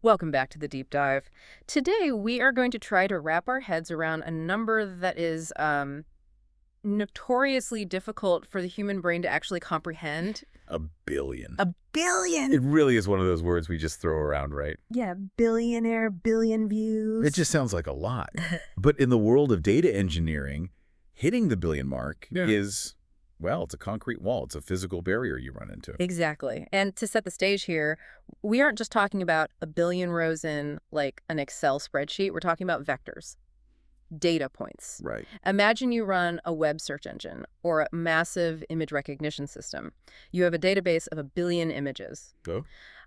Welcome back to the deep dive. Today, we are going to try to wrap our heads around a number that is notoriously difficult for the human brain to actually comprehend. A billion. A billion! It really is one of those words we just throw around, right? Yeah, billionaire, billion views. It just sounds like a lot. But in the world of data engineering, hitting the billion mark is, well, it's a concrete wall. It's a physical barrier you run into. Exactly. And to set the stage here, we aren't just talking about a billion rows in, like, an Excel spreadsheet. We're talking about vectors, data points. Right. Imagine you run a web search engine or a massive image recognition system. You have a database of 1 billion images. Oh?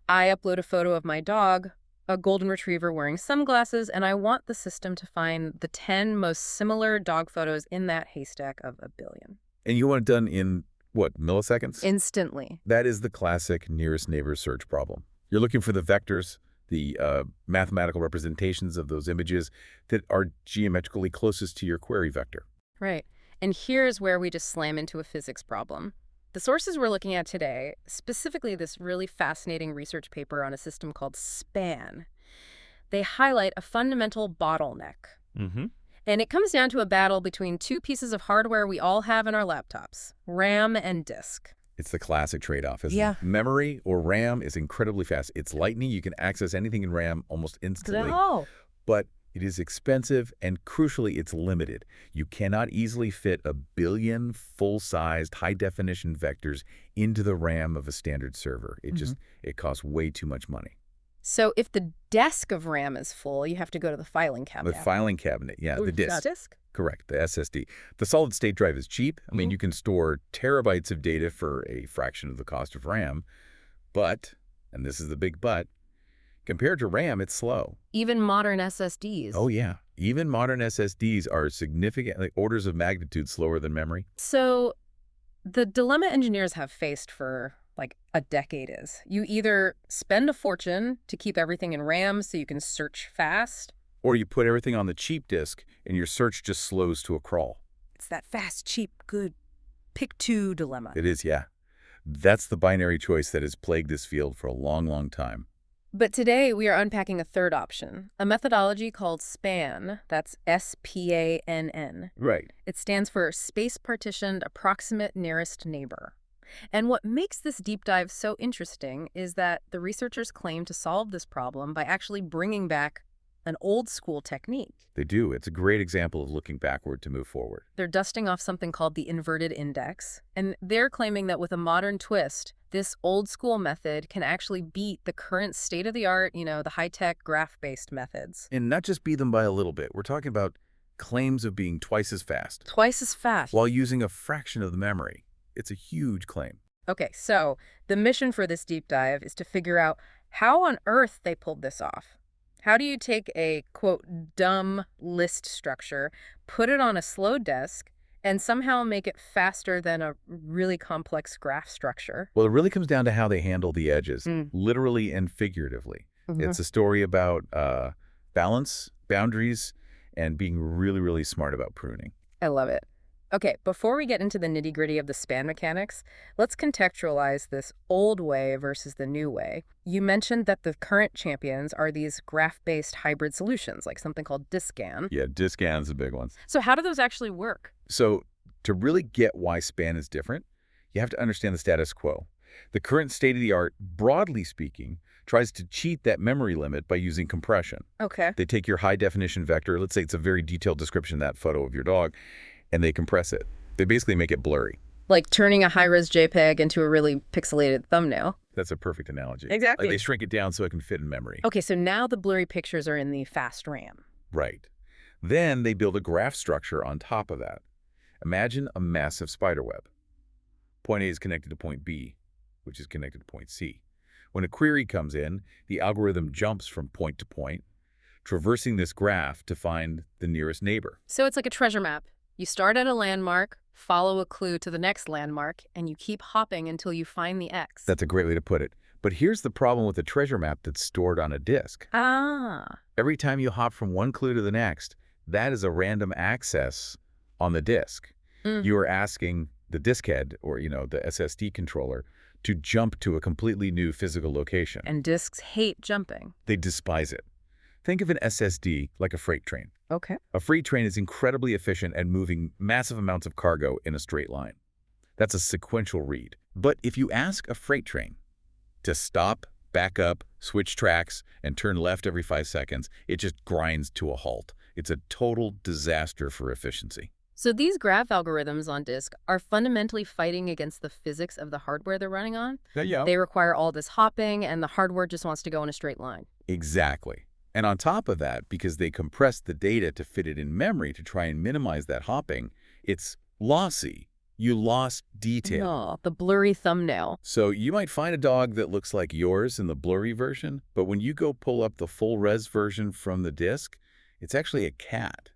I upload a photo of my dog, a golden retriever wearing sunglasses, and I want the system to find the 10 most similar dog photos in that haystack of 1 billion. And you want it done in, what, milliseconds? Instantly. That is the classic nearest neighbor search problem. You're looking for the vectors, the mathematical representations of those images that are geometrically closest to your query vector. Right. And here's where we just slam into a physics problem. The sources we're looking at today, specifically this really fascinating research paper on a system called SPANN, they highlight a fundamental bottleneck. Mm-hmm. And it comes down to a battle between two pieces of hardware we all have in our laptops, RAM and disk. It's the classic trade-off, isn't Yeah. it? Memory or RAM is incredibly fast. It's lightning. You can access anything in RAM almost instantly. Oh. But it is expensive, and crucially, it's limited. You cannot easily fit 1 billion full-sized, high-definition vectors into the RAM of a standard server. It costs way too much money. So if the desk of RAM is full, you have to go to the filing The cabinet. filing cabinet, yeah, the disk. Disk? Correct, the SSD. The solid-state drive is cheap. I mean, you can store terabytes of data for a fraction of the cost of RAM. But, and this is the big but, compared to RAM, it's slow. Even modern SSDs. Oh, yeah. Even modern SSDs are significantly orders of magnitude slower than memory. So the dilemma engineers have faced for like a decade is you either spend a fortune to keep everything in RAM so you can search fast. Or you put everything on the cheap disk and your search just slows to a crawl. It's that fast, cheap, good, pick two dilemma. It is, yeah. That's the binary choice that has plagued this field for a long, long time. But today we are unpacking a third option, a methodology called SPANN. That's SPANN. Right. It stands for Space Partitioned Approximate Nearest Neighbor. And what makes this deep dive so interesting is that the researchers claim to solve this problem by actually bringing back an old school technique. They do. It's a great example of looking backward to move forward. They're dusting off something called the inverted index, and they're claiming that with a modern twist, this old school method can actually beat the current state-of-the-art, the high-tech graph-based methods. And not just beat them by a little bit. We're talking about claims of being twice as fast. Twice as fast. While using a fraction of the memory. It's a huge claim. Okay, so the mission for this deep dive is to figure out how on earth they pulled this off. How do you take a, quote, dumb list structure, put it on a slow disk, and somehow make it faster than a really complex graph structure? Well, it really comes down to how they handle the edges, literally and figuratively. It's a story about balance, boundaries, and being really, really smart about pruning. I love it. Okay, before we get into the nitty-gritty of the SPAN mechanics, let's contextualize this old way versus the new way. You mentioned that the current champions are these graph-based hybrid solutions, like something called DiskANN. Yeah, DiskANN's a big one. So how do those actually work? So to really get why SPAN is different, you have to understand the status quo. The current state-of-the-art, broadly speaking, tries to cheat that memory limit by using compression. Okay. They take your high-definition vector, let's say it's a very detailed description of that photo of your dog, and they compress it. They basically make it blurry. Like turning a high-res JPEG into a really pixelated thumbnail. That's a perfect analogy. Exactly. Like they shrink it down so it can fit in memory. Okay, so now the blurry pictures are in the fast RAM. Right. Then they build a graph structure on top of that. Imagine a massive spider web. Point A is connected to point B, which is connected to point C. When a query comes in, the algorithm jumps from point to point, traversing this graph to find the nearest neighbor. So it's like a treasure map. You start at a landmark, follow a clue to the next landmark, and you keep hopping until you find the X. That's a great way to put it. But here's the problem with a treasure map that's stored on a disk. Ah. Every time you hop from one clue to the next, that is a random access on the disk. You are asking the disk head, or the SSD controller, to jump to a completely new physical location. And disks hate jumping. They despise it. Think of an SSD like a freight train. Okay. A freight train is incredibly efficient at moving massive amounts of cargo in a straight line. That's a sequential read. But if you ask a freight train to stop, back up, switch tracks, and turn left every 5 seconds, it just grinds to a halt. It's a total disaster for efficiency. So these graph algorithms on disk are fundamentally fighting against the physics of the hardware they're running on. Yeah. They require all this hopping, and the hardware just wants to go in a straight line. Exactly. And on top of that, because they compress the data to fit it in memory to try and minimize that hopping, it's lossy. You lost detail. No, the blurry thumbnail. So you might find a dog that looks like yours in the blurry version, but when you go pull up the full-res version from the disk, it's actually a cat.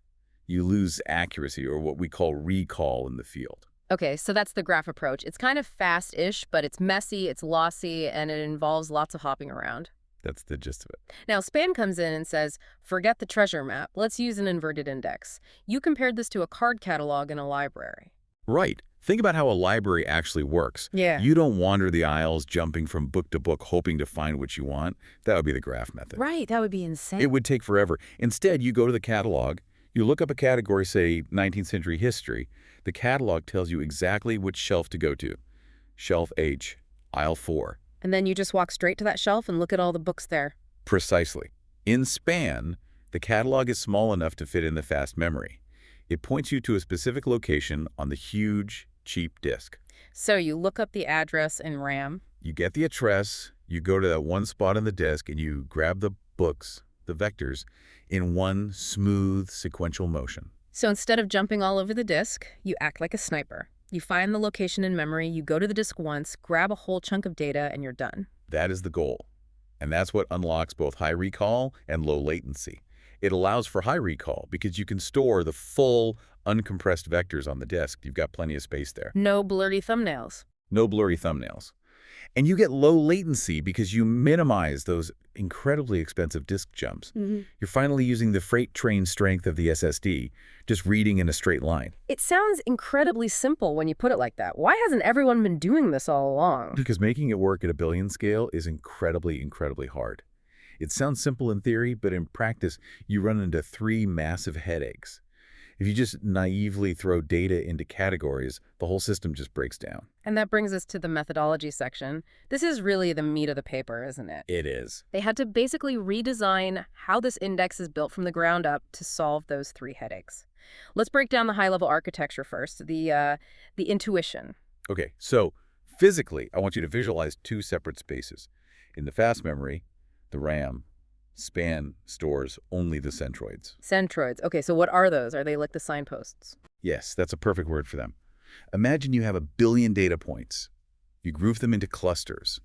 You lose accuracy, or what we call recall, in the field. Okay, so that's the graph approach. It's kind of fast-ish, but it's messy, it's lossy, and it involves lots of hopping around. That's the gist of it. Now, SPANN comes in and says, forget the treasure map. Let's use an inverted index. You compared this to a card catalog in a library. Right. Think about how a library actually works. Yeah. You don't wander the aisles jumping from book to book hoping to find what you want. That would be the graph method. Right, that would be insane. It would take forever. Instead, you go to the catalog, you look up a category, say 19th century history. The catalog tells you exactly which shelf to go to. Shelf H, aisle 4. And then you just walk straight to that shelf and look at all the books there. Precisely. In SPANN, the catalog is small enough to fit in the fast memory. It points you to a specific location on the huge, cheap disk. So you look up the address in RAM. You get the address, you go to that one spot on the disk, and you grab the books, the vectors, in one smooth sequential motion. So instead of jumping all over the disk, you act like a sniper. You find the location in memory, you go to the disk once, grab a whole chunk of data, and you're done. That is the goal. And that's what unlocks both high recall and low latency. It allows for high recall because you can store the full, uncompressed vectors on the disk. You've got plenty of space there. No blurry thumbnails. No blurry thumbnails. And you get low latency because you minimize those incredibly expensive disk jumps. You're finally using the freight train strength of the SSD, just reading in a straight line. It sounds incredibly simple when you put it like that. Why hasn't everyone been doing this all along? Because making it work at a billion scale is incredibly, incredibly hard. It sounds simple in theory, but in practice, you run into 3 massive headaches. If you just naively throw data into categories, the whole system just breaks down. And that brings us to the methodology section. This is really the meat of the paper, isn't it? It is. They had to basically redesign how this index is built from the ground up to solve those 3 headaches. Let's break down the high-level architecture first, the intuition. Okay, so physically, I want you to visualize 2 separate spaces. In the fast memory, the RAM, SPANN stores only the centroids. Centroids. Okay, so what are those? Are they like the signposts? Yes, that's a perfect word for them. Imagine you have 1 billion data points. You group them into clusters.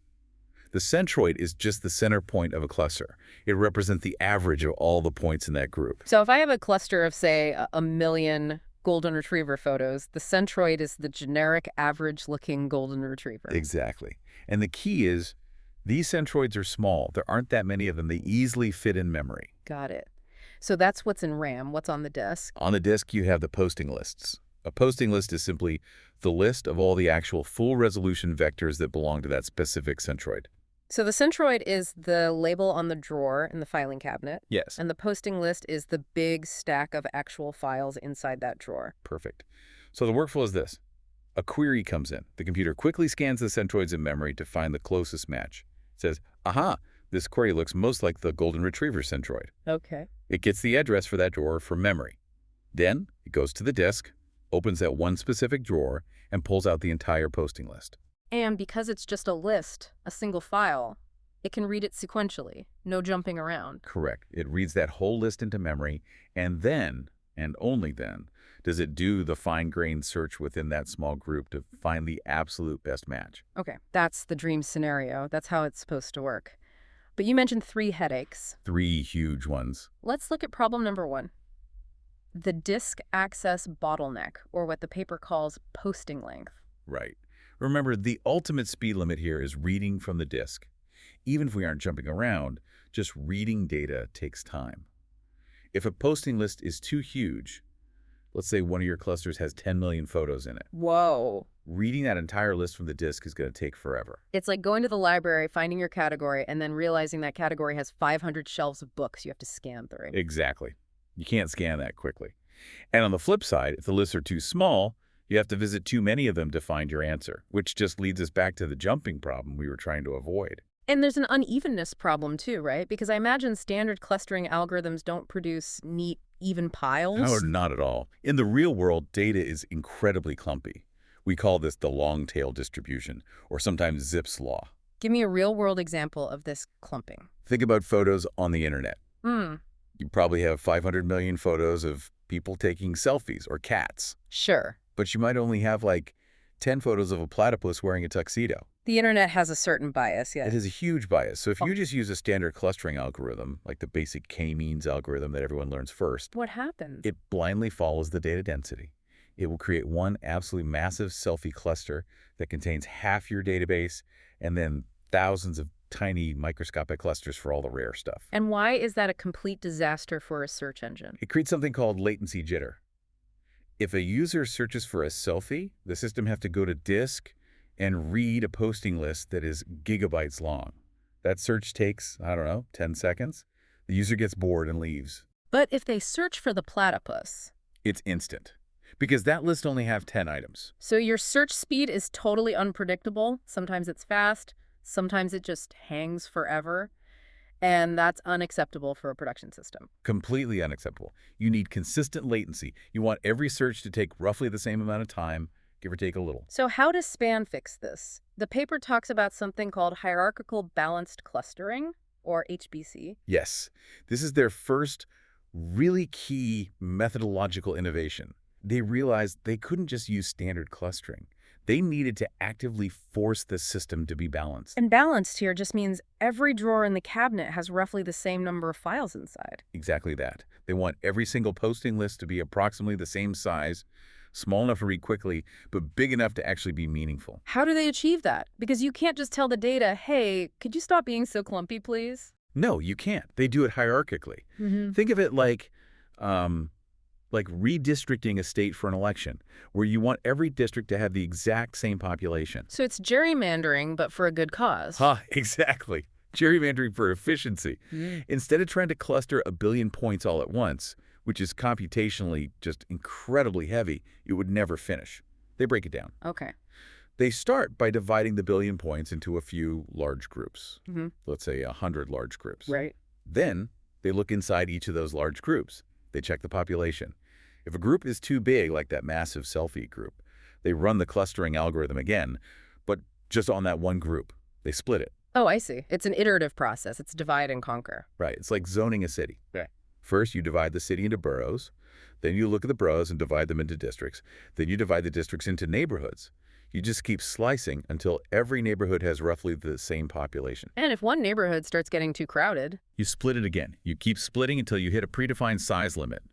The centroid is just the center point of a cluster. It represents the average of all the points in that group. So if I have a cluster of, say, a million golden retriever photos, the centroid is the generic average-looking golden retriever. Exactly. And the key is, these centroids are small. There aren't that many of them. They easily fit in memory. Got it. So that's what's in RAM. What's on the disk? On the disk, you have the posting lists. A posting list is simply the list of all the actual full-resolution vectors that belong to that specific centroid. So the centroid is the label on the drawer in the filing cabinet. Yes. And the posting list is the big stack of actual files inside that drawer. Perfect. So the workflow is this. A query comes in. The computer quickly scans the centroids in memory to find the closest match. It says, aha, this query looks most like the golden retriever centroid. Okay. It gets the address for that drawer from memory. Then it goes to the disk, opens that one specific drawer, and pulls out the entire posting list. And because it's just a list, a single file, it can read it sequentially, no jumping around. Correct. It reads that whole list into memory, and then, and only then, does it do the fine-grained search within that small group to find the absolute best match. Okay, that's the dream scenario. That's how it's supposed to work. But you mentioned 3 headaches. 3 huge ones. Let's look at problem number 1. The disk access bottleneck, or what the paper calls posting length. Right. Remember, the ultimate speed limit here is reading from the disk. Even if we aren't jumping around, just reading data takes time. If a posting list is too huge, Let's say one of your clusters has 10 million photos in it. Whoa. Reading that entire list from the disk is going to take forever. It's like going to the library, finding your category, and then realizing that category has 500 shelves of books you have to scan through. Exactly. You can't scan that quickly. And on the flip side, if the lists are too small, you have to visit too many of them to find your answer, which just leads us back to the jumping problem we were trying to avoid. And there's an unevenness problem too, right? Because I imagine standard clustering algorithms don't produce neat, even piles. No, not at all. In the real world, data is incredibly clumpy. We call this the long-tail distribution, or sometimes Zipf's law. Give me a real-world example of this clumping. Think about photos on the internet. Hmm. You probably have 500 million photos of people taking selfies or cats. Sure. But you might only have like 10 photos of a platypus wearing a tuxedo. The internet has a certain bias, yeah. It has a huge bias. So if you just use a standard clustering algorithm, like the basic k-means algorithm that everyone learns first, What happens? it blindly follows the data density. It will create one absolutely massive selfie cluster that contains half your database and then thousands of tiny microscopic clusters for all the rare stuff. And why is that a complete disaster for a search engine? It creates something called latency jitter. If a user searches for a selfie, the system has to go to disk and read a posting list that is gigabytes long. That search takes, I don't know, 10 seconds. The user gets bored and leaves. But if they search for the platypus, It's instant, because that list only has 10 items. so your search speed is totally unpredictable. Sometimes it's fast, sometimes it just hangs forever, and that's unacceptable for a production system. Completely unacceptable. You need consistent latency. You want every search to take roughly the same amount of time, give or take a little. So how does SPANN fix this? The paper talks about something called hierarchical balanced clustering, or HBC. Yes, this is their first really key methodological innovation. They realized they couldn't just use standard clustering. They needed to actively force the system to be balanced. And balanced here just means every drawer in the cabinet has roughly the same number of files inside. Exactly that. They want every single posting list to be approximately the same size, small enough to read quickly, but big enough to actually be meaningful. How do they achieve that? Because you can't just tell the data, hey, could you stop being so clumpy, please? No, you can't. They do it hierarchically. Mm-hmm. Think of it like redistricting a state for an election, where you want every district to have the exact same population. So it's gerrymandering, but for a good cause. Exactly. Gerrymandering for efficiency. Instead of trying to cluster a billion points all at once, which is computationally just incredibly heavy, it would never finish. They break it down. Okay. They start by dividing the billion points into a few large groups. Mm-hmm. Let's say 100 large groups. Right. Then they look inside each of those large groups. They check the population. If a group is too big, like that massive selfie group, they run the clustering algorithm again, but just on that one group. They split it. Oh, I see. It's an iterative process. It's divide and conquer. Right. It's like zoning a city. Right. First, you divide the city into boroughs. Then you look at the boroughs and divide them into districts. Then you divide the districts into neighborhoods. You just keep slicing until every neighborhood has roughly the same population. And if one neighborhood starts getting too crowded, You split it again. You keep splitting until you hit a predefined size limit.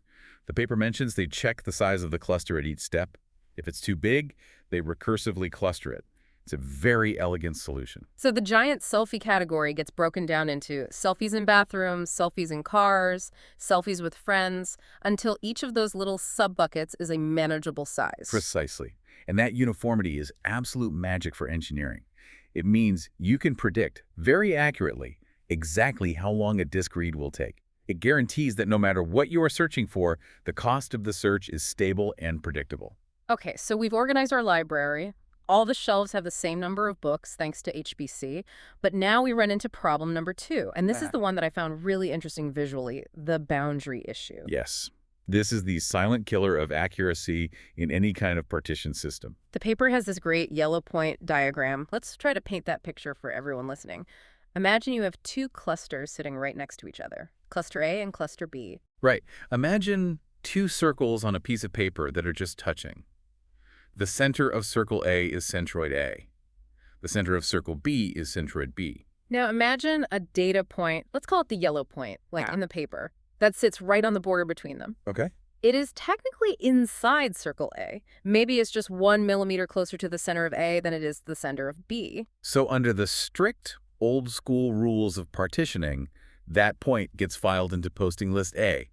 The paper mentions they check the size of the cluster at each step. If it's too big, they recursively cluster it. It's a very elegant solution. so the giant selfie category gets broken down into selfies in bathrooms, selfies in cars, selfies with friends, until each of those little sub-buckets is a manageable size. Precisely. And that uniformity is absolute magic for engineering. It means you can predict very accurately exactly how long a disk read will take. It guarantees that no matter what you are searching for, the cost of the search is stable and predictable. Okay, so we've organized our library. All the shelves have the same number of books thanks to HBC, but now we run into problem number 2, and this is the one that I found really interesting visually, the boundary issue. Yes. This is the silent killer of accuracy in any kind of partition system. The paper has this great yellow point diagram. Let's try to paint that picture for everyone listening. Imagine you have 2 clusters sitting right next to each other, cluster A and cluster B. Right. Imagine 2 circles on a piece of paper that are just touching. The center of circle A is centroid A. The center of circle B is centroid B. Now imagine a data point, let's call it the yellow point, like in the paper, that sits right on the border between them. Okay. It is technically inside circle A. Maybe it's just 1 millimeter closer to the center of A than it is the center of B. So under the strict old school rules of partitioning, that point gets filed into posting list A.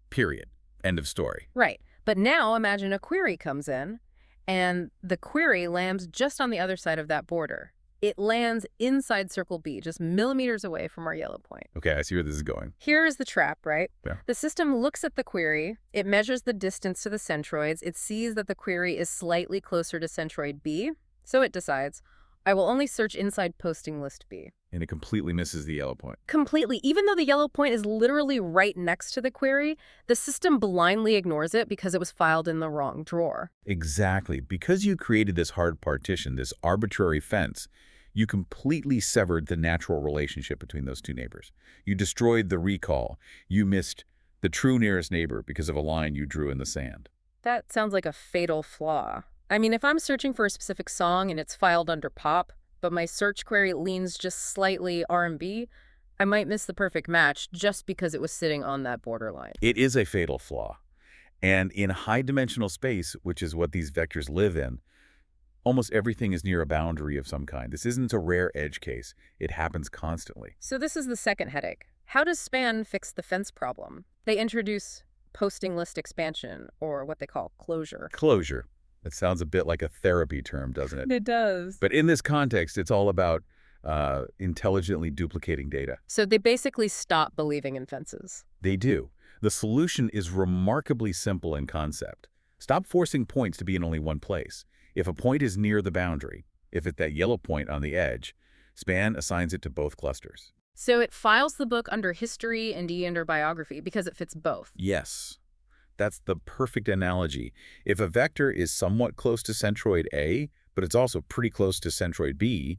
Period. End of story. Right. But now imagine a query comes in, and the query lands just on the other side of that border. It lands inside circle B, just millimeters away from our yellow point. Okay, I see where this is going. Here is the trap, right? Yeah. The system looks at the query, it measures the distance to the centroids, it sees that the query is slightly closer to centroid B, so it decides, I will only search inside posting list B. And it completely misses the yellow point. Completely. Even though the yellow point is literally right next to the query, the system blindly ignores it because it was filed in the wrong drawer. Exactly. Because you created this hard partition, this arbitrary fence, you completely severed the natural relationship between those two neighbors. You destroyed the recall. You missed the true nearest neighbor because of a line you drew in the sand. That sounds like a fatal flaw. I mean, if I'm searching for a specific song and it's filed under pop, but my search query leans just slightly R&B, I might miss the perfect match just because it was sitting on that borderline. It is a fatal flaw. And in high-dimensional space, which is what these vectors live in, almost everything is near a boundary of some kind. This isn't a rare edge case. It happens constantly. So this is the second headache. How does SPANN fix the fence problem? They introduce posting list expansion, or what they call closure. Closure. That sounds a bit like a therapy term, doesn't it? It does. But in this context, it's all about intelligently duplicating data. So they basically stop believing in fences. They do. The solution is remarkably simple in concept. Stop forcing points to be in only one place. If a point is near the boundary, if it's that yellow point on the edge, SPANN assigns it to both clusters. So it files the book under history and E under biography because it fits both. Yes. That's the perfect analogy. If a vector is somewhat close to centroid A, but it's also pretty close to centroid B,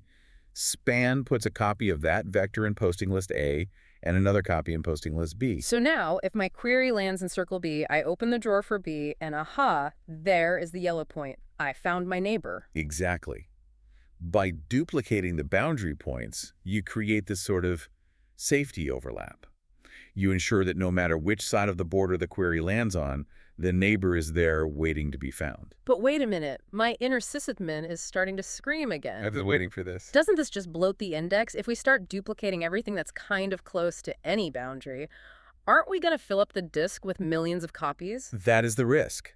SPANN puts a copy of that vector in posting list A and another copy in posting list B. So now, if my query lands in circle B, I open the drawer for B, and aha, there is the yellow point. I found my neighbor. Exactly. By duplicating the boundary points, you create this sort of safety overlap. You ensure that no matter which side of the border the query lands on, the neighbor is there waiting to be found. But wait a minute, my inner sysadmin is starting to scream again. I've been waiting for this. Doesn't this just bloat the index? If we start duplicating everything that's kind of close to any boundary, aren't we going to fill up the disk with millions of copies? That is the risk.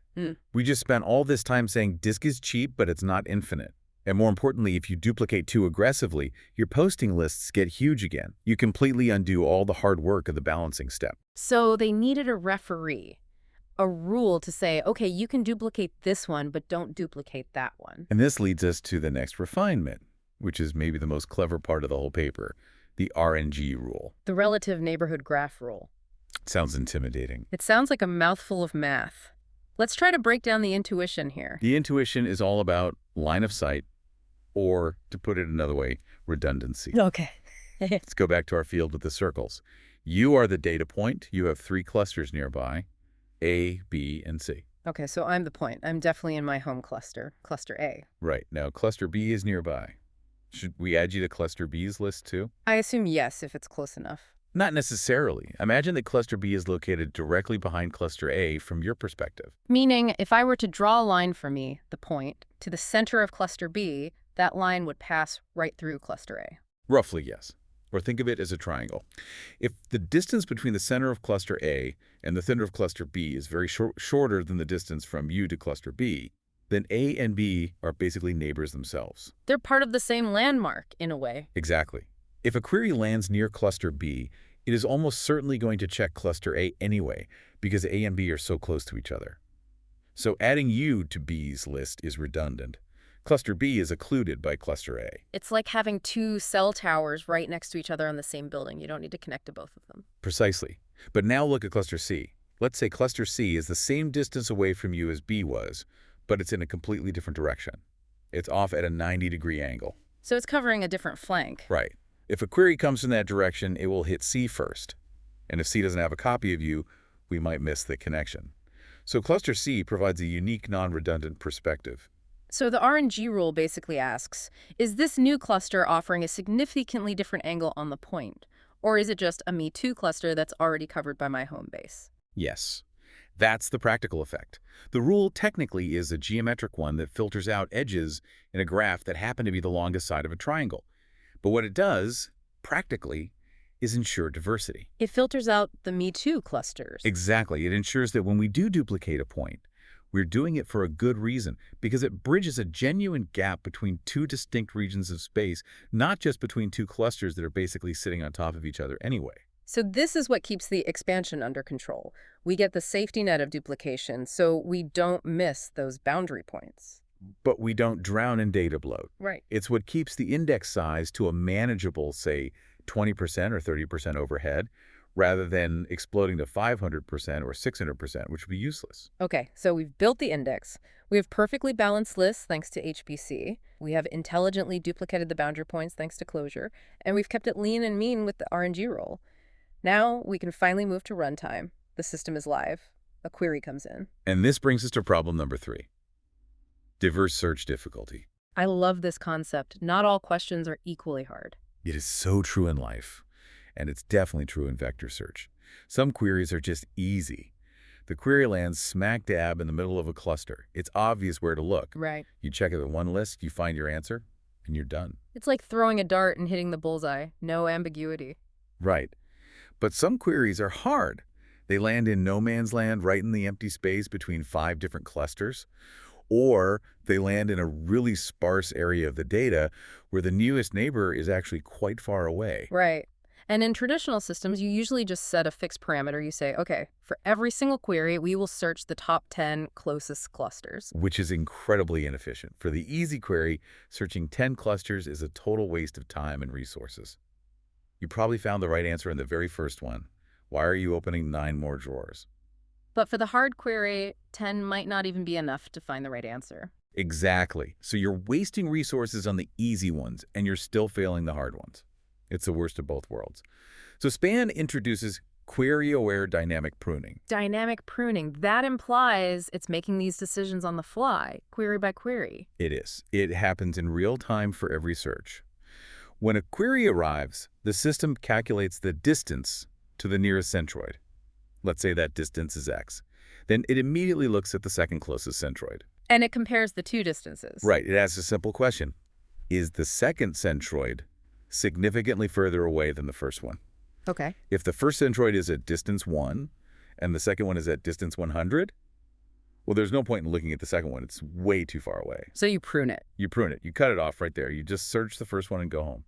We just spent all this time saying disk is cheap, but it's not infinite. And more importantly, if you duplicate too aggressively, your posting lists get huge again. You completely undo all the hard work of the balancing step. So they needed a referee, a rule to say, okay, you can duplicate this one, but don't duplicate that one. And this leads us to the next refinement, which is maybe the most clever part of the whole paper, the RNG rule. The relative neighborhood graph rule. Sounds intimidating. It sounds like a mouthful of math. Let's try to break down the intuition here. The intuition is all about line of sight, or, to put it another way, redundancy. Okay. Let's go back to our field with the circles. You are the data point. You have 3 clusters nearby, A, B, and C. Okay, so I'm the point. I'm definitely in my home cluster, cluster A. Right. Now, cluster B is nearby. Should we add you to cluster B's list too? I assume yes, if it's close enough. Not necessarily. Imagine that cluster B is located directly behind cluster A from your perspective. Meaning, if I were to draw a line for me, the point, to the center of cluster B, that line would pass right through cluster A. Roughly, yes. Or think of it as a triangle. If the distance between the center of cluster A and the center of cluster B is very shorter than the distance from you to cluster B, then A and B are basically neighbors themselves. They're part of the same landmark, in a way. Exactly. If a query lands near cluster B, it is almost certainly going to check cluster A anyway, because A and B are so close to each other. So adding you to B's list is redundant. Cluster B is occluded by cluster A. It's like having 2 cell towers right next to each other on the same building. You don't need to connect to both of them. Precisely. But now look at cluster C. Let's say cluster C is the same distance away from you as B was, but it's in a completely different direction. It's off at a 90-degree angle. So it's covering a different flank. Right. If a query comes from that direction, it will hit C first. And if C doesn't have a copy of you, we might miss the connection. So cluster C provides a unique non-redundant perspective. So the RNG rule basically asks, is this new cluster offering a significantly different angle on the point? Or is it just a Me Too cluster that's already covered by my home base? Yes. That's the practical effect. The rule technically is a geometric one that filters out edges in a graph that happen to be the longest side of a triangle. But what it does, practically, is ensure diversity. It filters out the Me Too clusters. Exactly. It ensures that when we do duplicate a point, We're doing it for a good reason, because it bridges a genuine gap between two distinct regions of space, not just between two clusters that are basically sitting on top of each other anyway. So this is what keeps the expansion under control. We get the safety net of duplication, so we don't miss those boundary points. But we don't drown in data bloat. Right. It's what keeps the index size to a manageable, say, 20% or 30% overhead, rather than exploding to 500% or 600%, which would be useless. Okay, so we've built the index. We have perfectly balanced lists thanks to HPC. We have intelligently duplicated the boundary points thanks to closure. And we've kept it lean and mean with the RNG role. Now we can finally move to runtime. The system is live. A query comes in. And this brings us to problem number 3. Diverse search difficulty. I love this concept. Not all questions are equally hard. It is so true in life, and it's definitely true in vector search. Some queries are just easy. The query lands smack dab in the middle of a cluster. It's obvious where to look. Right. You check it in one list, you find your answer, and you're done. It's like throwing a dart and hitting the bullseye. No ambiguity. Right. But some queries are hard. They land in no man's land right in the empty space between 5 different clusters. Or they land in a really sparse area of the data where the newest neighbor is actually quite far away. Right. And in traditional systems, you usually just set a fixed parameter. You say, okay, for every single query, we will search the top 10 closest clusters. Which is incredibly inefficient. For the easy query, searching 10 clusters is a total waste of time and resources. You probably found the right answer in the very first one. Why are you opening 9 more drawers? But for the hard query, 10 might not even be enough to find the right answer. Exactly. So you're wasting resources on the easy ones, and you're still failing the hard ones. It's the worst of both worlds. So SPANN introduces query-aware dynamic pruning. Dynamic pruning, that implies it's making these decisions on the fly, query by query. It is. It happens in real time for every search. When a query arrives, the system calculates the distance to the nearest centroid. Let's say that distance is x. Then it immediately looks at the second closest centroid. And it compares the two distances. Right. It asks a simple question. Is the second centroid significantly further away than the first one? Okay. If the first centroid is at distance 1 and the second one is at distance 100, well, there's no point in looking at the second one. It's way too far away. So you prune it. You prune it. You cut it off right there. You just search the first one and go home.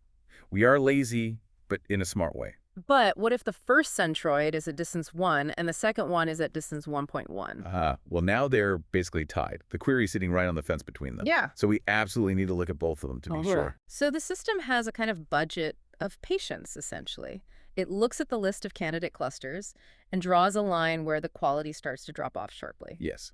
We are lazy, but in a smart way. But what if the first centroid is at distance 1 and the second one is at distance 1.1? Well, now they're basically tied. The query is sitting right on the fence between them. Yeah. So we absolutely need to look at both of them to be sure. So the system has a kind of budget of patience, essentially. It looks at the list of candidate clusters and draws a line where the quality starts to drop off sharply. Yes.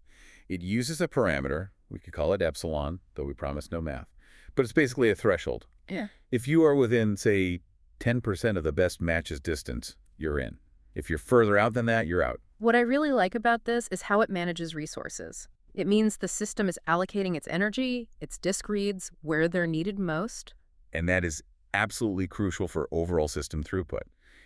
It uses a parameter. We could call it epsilon, though we promise no math. But it's basically a threshold. Yeah. If you are within, say, 10% of the best matches distance, you're in. If you're further out than that, you're out. What I really like about this is how it manages resources. It means the system is allocating its energy, its disk reads, where they're needed most. And that is absolutely crucial for overall system throughput.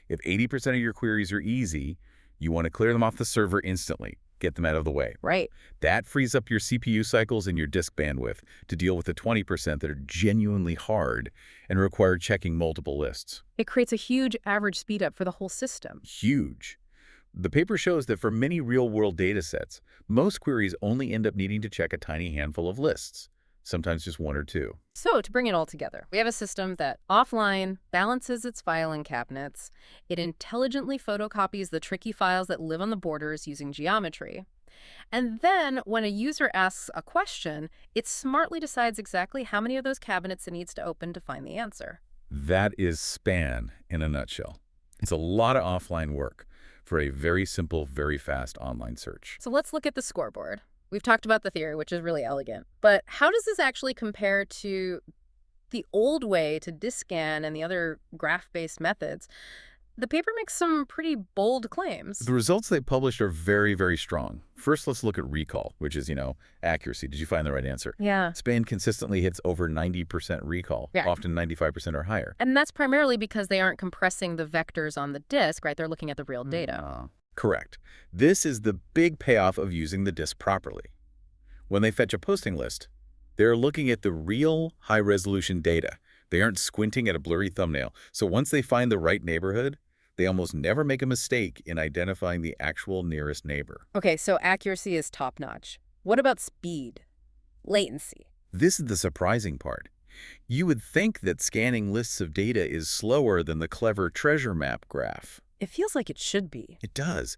If 80% of your queries are easy, you want to clear them off the server instantly. Get them out of the way. Right. That frees up your CPU cycles and your disk bandwidth to deal with the 20% that are genuinely hard and require checking multiple lists. It creates a huge average speed up for the whole system. Huge. The paper shows that for many real-world data sets, most queries only end up needing to check a tiny handful of lists, sometimes just 1 or 2. So to bring it all together, we have a system that offline balances its filing cabinets. It intelligently photocopies the tricky files that live on the borders using geometry. And then when a user asks a question, it smartly decides exactly how many of those cabinets it needs to open to find the answer. That is SPANN in a nutshell. It's a lot of offline work for a very simple, very fast online search. So let's look at the scoreboard. We've talked about the theory, which is really elegant. But how does this actually compare to the old way, to DiskANN and the other graph-based methods? The paper makes some pretty bold claims. The results they published are very, very strong. First, let's look at recall, which is, accuracy. Did you find the right answer? Yeah. SPANN consistently hits over 90% recall, often 95% or higher. And that's primarily because they aren't compressing the vectors on the disk, right? They're looking at the real data. Correct. This is the big payoff of using the disk properly. When they fetch a posting list, they're looking at the real high-resolution data. They aren't squinting at a blurry thumbnail. So once they find the right neighborhood, they almost never make a mistake in identifying the actual nearest neighbor. Okay, so accuracy is top-notch. What about speed? Latency? This is the surprising part. You would think that scanning lists of data is slower than the clever treasure map graph. It feels like it should be. It does.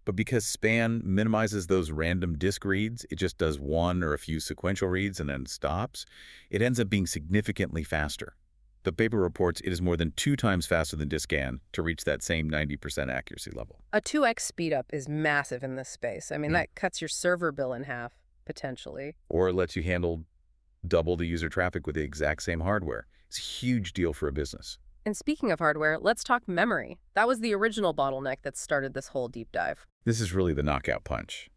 But because SPANN minimizes those random disk reads, it just does one or a few sequential reads and then stops, it ends up being significantly faster. The paper reports it is more than 2 times faster than DiskANN to reach that same 90% accuracy level. A 2x speedup is massive in this space. I mean, that cuts your server bill in half, potentially. Or it lets you handle double the user traffic with the exact same hardware. It's a huge deal for a business. And speaking of hardware, let's talk memory. That was the original bottleneck that started this whole deep dive. This is really the knockout punch.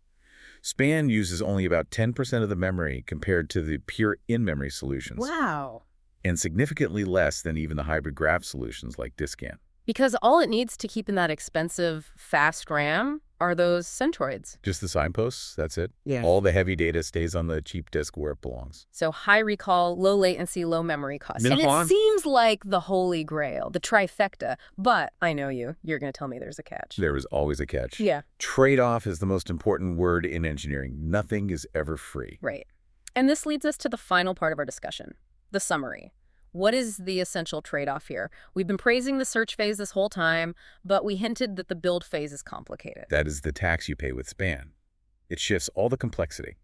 SPANN uses only about 10% of the memory compared to the pure in-memory solutions. Wow. And significantly less than even the hybrid graph solutions like DiskANN. Because all it needs to keep in that expensive, fast RAM are those centroids. Just the signposts, that's it? Yeah. All the heavy data stays on the cheap disk where it belongs. So high recall, low latency, low memory cost. And Minimum. it seems like the holy grail, the trifecta. But I know you're going to tell me there's a catch. There is always a catch. Yeah. Trade-off is the most important word in engineering. Nothing is ever free. Right. And this leads us to the final part of our discussion, the summary. What is the essential trade-off here? We've been praising the search phase this whole time, but we hinted that the build phase is complicated. That is the tax you pay with SPANN. It shifts all the complexity.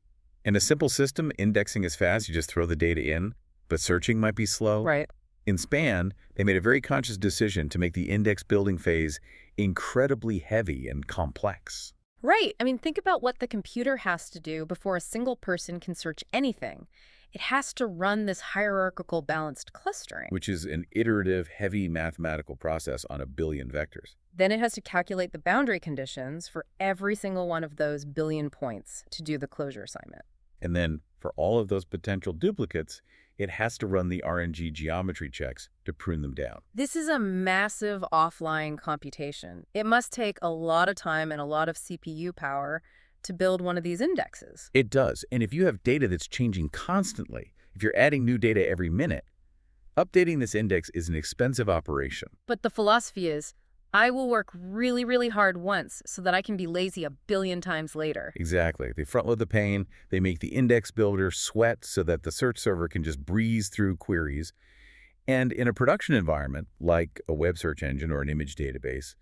In a simple system, indexing is fast, you just throw the data in, but searching might be slow. Right. In SPANN, they made a very conscious decision to make the index building phase incredibly heavy and complex. Right. I mean, think about what the computer has to do before a single person can search anything. It has to run this hierarchical balanced clustering. Which is an iterative, heavy mathematical process on a billion vectors. Then it has to calculate the boundary conditions for every single one of those billion points to do the closure assignment. And then, for all of those potential duplicates, it has to run the RNG geometry checks to prune them down. This is a massive offline computation. It must take a lot of time and a lot of CPU power to build one of these indexes. It does. And if you have data that's changing constantly, if you're adding new data every minute, updating this index is an expensive operation. But the philosophy is, I will work really, really hard once so that I can be lazy a billion times later. Exactly. They front-load the pain, they make the index builder sweat so that the search server can just breeze through queries. And in a production environment, like a web search engine or an image database,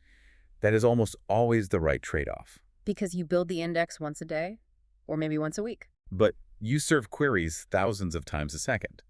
that is almost always the right trade-off. Because you build the index once a day, or maybe once a week. But you serve queries thousands of times a second.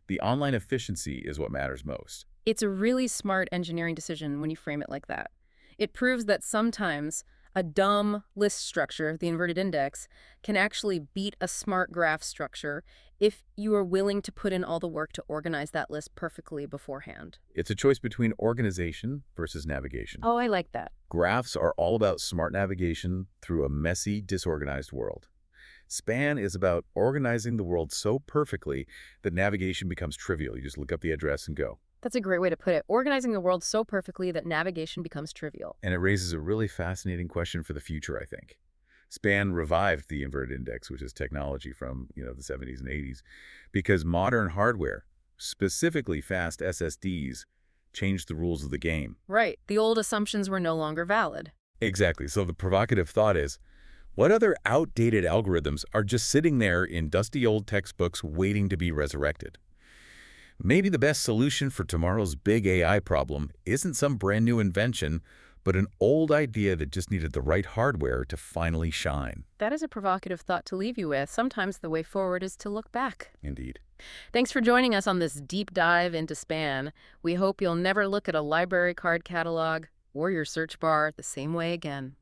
The online efficiency is what matters most. It's a really smart engineering decision when you frame it like that. It proves that sometimes a dumb list structure, the inverted index, can actually beat a smart graph structure if you are willing to put in all the work to organize that list perfectly beforehand. It's a choice between organization versus navigation. Oh, I like that. Graphs are all about smart navigation through a messy, disorganized world. SPANN is about organizing the world so perfectly that navigation becomes trivial. You just look up the address and go. That's a great way to put it. Organizing the world so perfectly that navigation becomes trivial. And it raises a really fascinating question for the future, I think. SPANN revived the inverted index, which is technology from, the 70s and 80s, because modern hardware, specifically fast SSDs, changed the rules of the game. Right. The old assumptions were no longer valid. Exactly. So the provocative thought is, what other outdated algorithms are just sitting there in dusty old textbooks waiting to be resurrected? Maybe the best solution for tomorrow's big AI problem isn't some brand new invention, but an old idea that just needed the right hardware to finally shine. That is a provocative thought to leave you with. Sometimes the way forward is to look back. Indeed. Thanks for joining us on this deep dive into SPANN. We hope you'll never look at a library card catalog or your search bar the same way again.